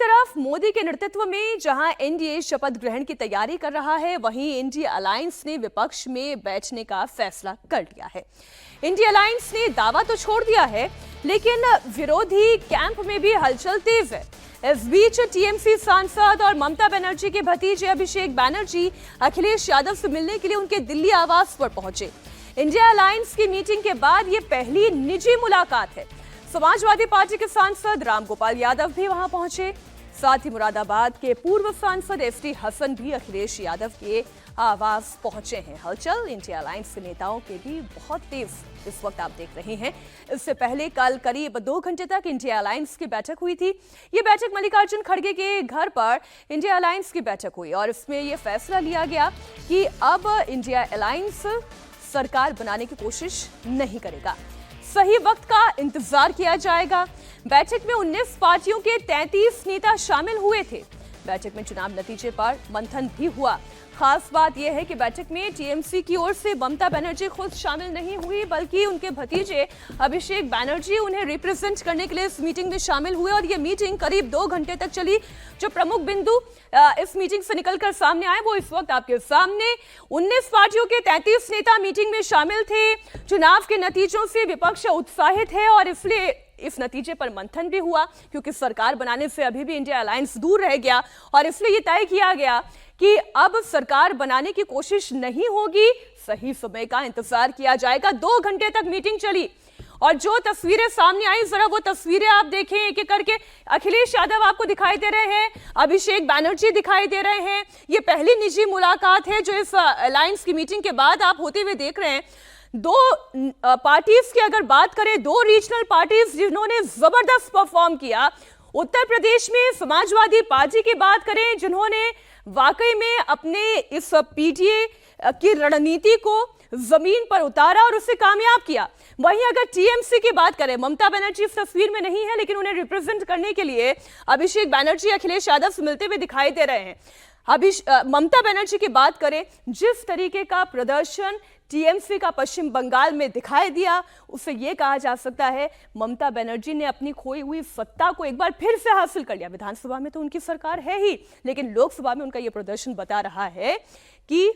तरफ मोदी के नेतृत्व में जहां एनडीए शपथ ग्रहण की तैयारी कर रहा है, वहीं इंडिया अलायंस ने विपक्ष में बैठने का फैसला कर लिया है। इंडिया अलायंस ने दावा तो छोड़ दिया है, लेकिन विरोधी कैंप में भी हलचल तेज है। इस बीच टीएमसी सांसद और ममता बनर्जी के भतीजे अभिषेक बनर्जी अखिलेश यादव से मिलने के लिए उनके दिल्ली आवास पर पहुंचे। इंडिया अलायंस की मीटिंग के बाद ये पहली निजी मुलाकात है। समाजवादी पार्टी के सांसद रामगोपाल यादव भी वहां पहुंचे। साथ ही मुरादाबाद के पूर्व सांसद एसटी हसन भी अखिलेश यादव के आवास पहुंचे हैं। हलचल इंडिया अलायंस के नेताओं के भी बहुत तेज इस वक्त आप देख रहे हैं। इससे पहले कल करीब 2 घंटे तक इंडिया अलायंस की बैठक हुई थी। ये बैठक मल्लिकार्जुन खड़गे के घर पर इंडिया अलायंस की बैठक हुई और इसमें यह फैसला लिया गया कि अब इंडिया अलायंस सरकार बनाने की कोशिश नहीं करेगा। सही वक्त का इंतजार किया जाएगा। बैठक में 19 पार्टियों के 33 नेता शामिल हुए थे। बैठक में चुनाव नतीजे पर मंथन भी हुआ। खास बात यह है कि बैठक में टीएमसी की ओर से ममता बनर्जी खुद शामिल नहीं हुई, बल्कि उनके भतीजे अभिषेक बनर्जी उन्हें रिप्रेजेंट करने के लिए इस मीटिंग में शामिल हुए और ये मीटिंग करीब 2 घंटे तक चली। जो प्रमुख बिंदु इस मीटिंग से निकलकर सामने आए वो इस वक्त आपके सामने। 19 पार्टियों के 33 नेता मीटिंग में शामिल थे। चुनाव के नतीजों से विपक्ष उत्साहित है और इसलिए इस नतीजे पर मंथन भी हुआ, क्योंकि सरकार बनाने से अभी भी इंडिया अलायंस दूर रह गया और इसलिए यह तय किया गया कि अब सरकार बनाने की कोशिश नहीं होगी, सही समय का इंतजार किया जाएगा। 2 घंटे तक मीटिंग चली और जो तस्वीरें सामने आई, जरा वो तस्वीरें आप देखें एक एक करके। अखिलेश यादव आपको दिखाई दे रहे हैं, अभिषेक बनर्जी दिखाई दे रहे हैं। ये पहली निजी मुलाकात है जो इस अलायंस की मीटिंग के बाद आप होते हुए देख रहे हैं। 2 पार्टीज की अगर बात करें, 2 रीजनल पार्टीज जिन्होंने जबरदस्त परफॉर्म किया। उत्तर प्रदेश में समाजवादी पार्टी की बात करें, जिन्होंने वाकई में अपने इस पीटीए की रणनीति को जमीन पर उतारा और उसे कामयाब किया। वहीं अगर टीएमसी की बात करें, ममता बनर्जी इस तस्वीर में नहीं है, लेकिन उन्हें रिप्रेजेंट करने के लिए अभिषेक बनर्जी अखिलेश यादव से मिलते हुए दिखाई दे रहे हैं। ममता बनर्जी की बात करें, जिस तरीके का प्रदर्शन टीएमसी का पश्चिम बंगाल में दिखाई दिया, उसे यह कहा जा सकता है ममता बनर्जी ने अपनी खोई हुई सत्ता को एक बार फिर से हासिल कर लिया। विधानसभा में तो उनकी सरकार है ही, लेकिन लोकसभा में उनका यह प्रदर्शन बता रहा है कि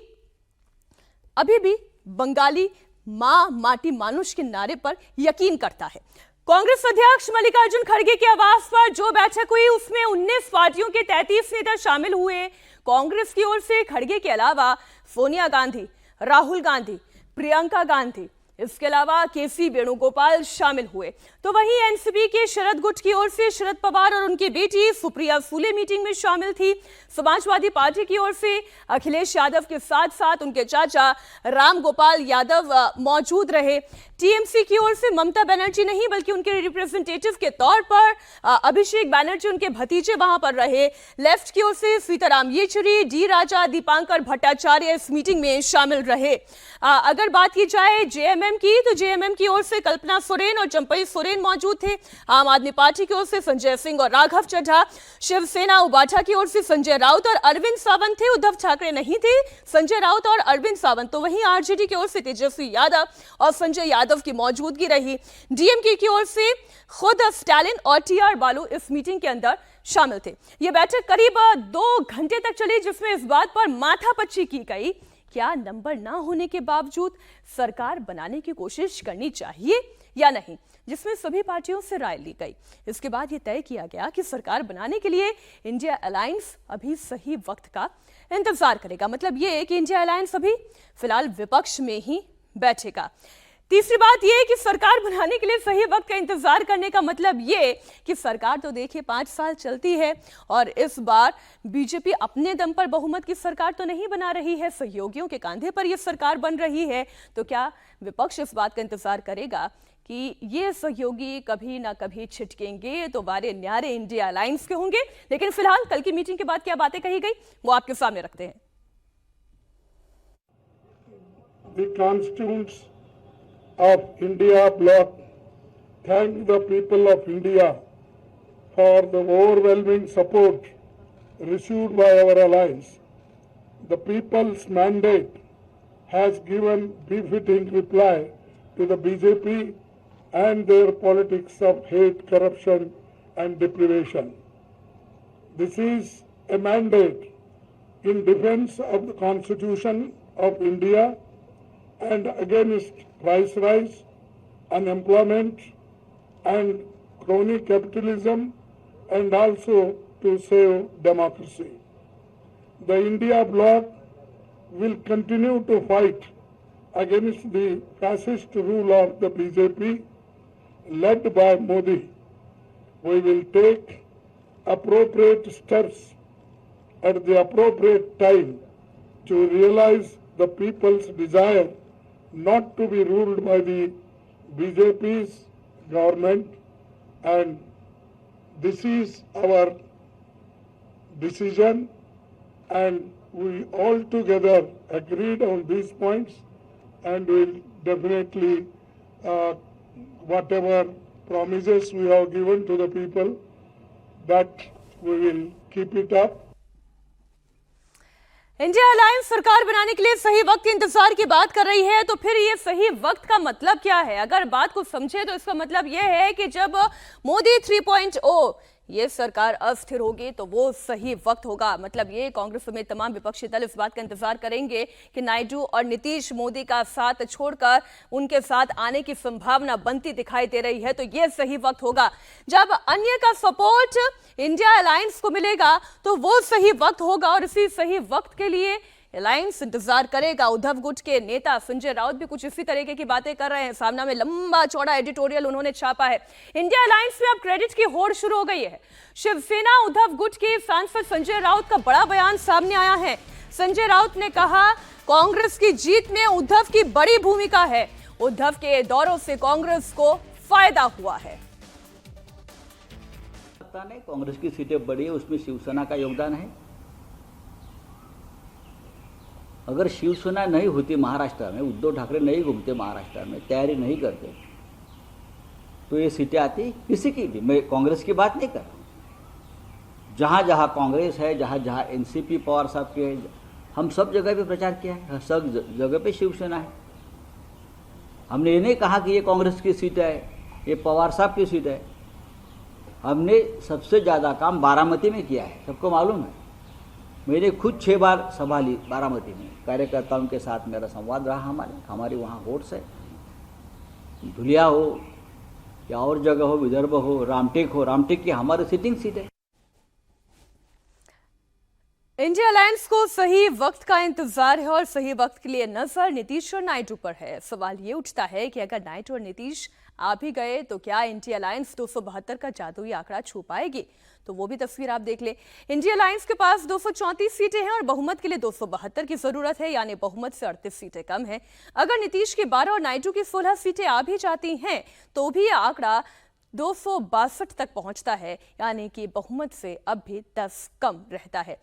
अभी भी बंगाली मां माटी मानुष के नारे पर यकीन करता है। कांग्रेस अध्यक्ष मल्लिकार्जुन खड़गे के आवास पर जो बैठक हुई, उसमें 19 पार्टियों के 33 नेता शामिल हुए। कांग्रेस की ओर से खड़गे के अलावा सोनिया गांधी, राहुल गांधी, प्रियंका गांधी, इसके अलावा केसी वेणुगोपाल शामिल हुए। तो वहीं एनसीपी के शरद गुट की ओर से शरद पवार और उनकी बेटी सुप्रिया सुले मीटिंग में शामिल थी। समाजवादी पार्टी की ओर से अखिलेश यादव के साथ साथ उनके चाचा रामगोपाल यादव मौजूद रहे। टीएमसी की ओर से ममता बनर्जी नहीं, बल्कि उनके रिप्रेजेंटेटिव के तौर पर अभिषेक बनर्जी, उनके भतीजे वहां पर रहे। लेफ्ट की ओर से सीताराम येचुरी, डी राजा, दीपांकर भट्टाचार्य इस मीटिंग में शामिल रहे। अगर बात की जाए जेएमएम की, तो जेएमएम की ओर से कल्पना सोरेन और चंपई सोरेन मौजूद थे। आम आदमी पार्टी की ओर से संजय सिंह और राघव चड्ढा, शिवसेना उबाठा की ओर से संजय राउत और अरविंद सावंत थे। उद्धव ठाकरे नहीं थे, संजय राउत और अरविंद सावंत। तो वहीं आरजेडी की ओर से तेजस्वी यादव और संजय यादव की मौजूदगी रही। डीएमके की ओर से खुद स्टालिन और टीआर बालू इस मीटिंग के अंदर शामिल थे। यह बैठक करीब 2 घंटे तक चली, जिसमें इस बात पर माथापच्ची की गई, क्या नंबर ना होने के बावजूद सरकार बनाने की कोशिश करनी चाहिए या नहीं, जिसमें सभी पार्टियों से राय ली गई। इसके बाद यह तय किया गया कि सरकार बनाने के लिए इंडिया अलायंस अभी सही वक्त का इंतजार करेगा। मतलब यह है कि इंडिया अलायंस अभी फिलहाल विपक्ष में ही बैठेगा। तीसरी बात यह है कि सरकार बनाने के लिए सही वक्त का इंतजार करने का मतलब यह कि सरकार तो देखिए 5 साल चलती है और इस बार बीजेपी अपने दम पर बहुमत की सरकार तो नहीं बना रही है, सहयोगियों के कंधे पर यह सरकार बन रही है। तो क्या विपक्ष इस बात का इंतजार करेगा कि ये सहयोगी कभी ना कभी छिटकेंगे तो वारे न्यारे इंडिया अलायंस के होंगे? लेकिन फिलहाल कल की मीटिंग के बाद क्या बातें कही गई वो आपके सामने रखते हैं। Of India bloc thank the people of India for the overwhelming support received by our alliance. The people's mandate has given befitting reply to the BJP and their politics of hate, corruption and deprivation. This is a mandate in defense of the Constitution of India and against price rise, unemployment and crony capitalism, and also to save democracy. The India bloc will continue to fight against the fascist rule of the BJP led by Modi. We will take appropriate steps at the appropriate time to realize the people's desire not to be ruled by the BJP's government, and this is our decision, and we all together agreed on these points, and will definitely whatever promises we have given to the people, that we will keep it up. India alliance सरकार बनाने के लिए सही वक्त के इंतजार की बात कर रही है, तो फिर ये सही वक्त का मतलब क्या है? अगर बात को समझे तो इसका मतलब ये है कि जब मोदी 3.0 ये सरकार अस्थिर होगी तो वो सही वक्त होगा। मतलब ये कांग्रेस में तमाम विपक्षी दल इस बात का इंतजार करेंगे कि नायडू और नीतीश मोदी का साथ छोड़कर उनके साथ आने की संभावना बनती दिखाई दे रही है, तो ये सही वक्त होगा। जब अन्य का सपोर्ट इंडिया अलायंस को मिलेगा तो वो सही वक्त होगा, और इसी सही वक्त के लिए अलायंस इंतजार करेगा। उद्धव गुट के नेता संजय राउत भी कुछ इसी तरीके की बातें कर रहे हैं। सामना में लंबा चौड़ा एडिटोरियल उन्होंने छापा है। इंडिया अलायंस में अब क्रेडिट की होड़ शुरू हो गई है। शिवसेना उद्धव गुट के सांसद संजय राउत का बड़ा बयान सामने आया है। संजय राउत ने कहा, कांग्रेस की जीत में उद्धव की बड़ी भूमिका है। उद्धव के दौरों से कांग्रेस को फायदा हुआ है। नहीं, कांग्रेस की सीटें बढ़ी है, उसमें शिवसेना का योगदान है। अगर शिवसेना नहीं होती महाराष्ट्र में, उद्धव ठाकरे नहीं घूमते महाराष्ट्र में, तैयारी नहीं करते, तो ये सीटें आती किसी की भी। मैं कांग्रेस की बात नहीं कर रहा हूँ। जहाँ जहाँ कांग्रेस है, जहाँ जहाँ एनसीपी पवार साहब के है, हम सब जगह पे प्रचार किया है, सब जगह पे शिवसेना है। हमने ये नहीं कहा कि ये कांग्रेस की सीट है, ये पवार साहब की सीट है। हमने सबसे ज़्यादा काम बारामती में किया है, सबको मालूम है। मैंने खुद 6 बार सभा ली बारामती में, कार्यकर्ताओं के साथ मेरा संवाद रहा। हमारी वहाँ वोट्स है। धुलिया हो या और जगह हो, विदर्भ हो, रामटेक की हमारी सिटिंग सीट है। इंडिया अलायंस को सही वक्त का इंतजार है, और सही वक्त के लिए नजर नीतीश और नायडू पर है। सवाल ये उठता है कि अगर नायडू और नीतीश आ भी गए तो क्या इंडिया अलायंस 272 का जादुई आंकड़ा छू पाएगी? तो वो भी तस्वीर आप देख लें। इंडिया अलायंस के पास 234 सीटें हैं और बहुमत के लिए 272 की जरूरत है, यानी बहुमत से 38 सीटें कम हैं। अगर नीतीश की 12 और नायडू की 16 सीटें आ भी जाती हैं तो भी आंकड़ा 262 तक पहुंचता है, यानी कि बहुमत से अब भी 10 कम रहता है।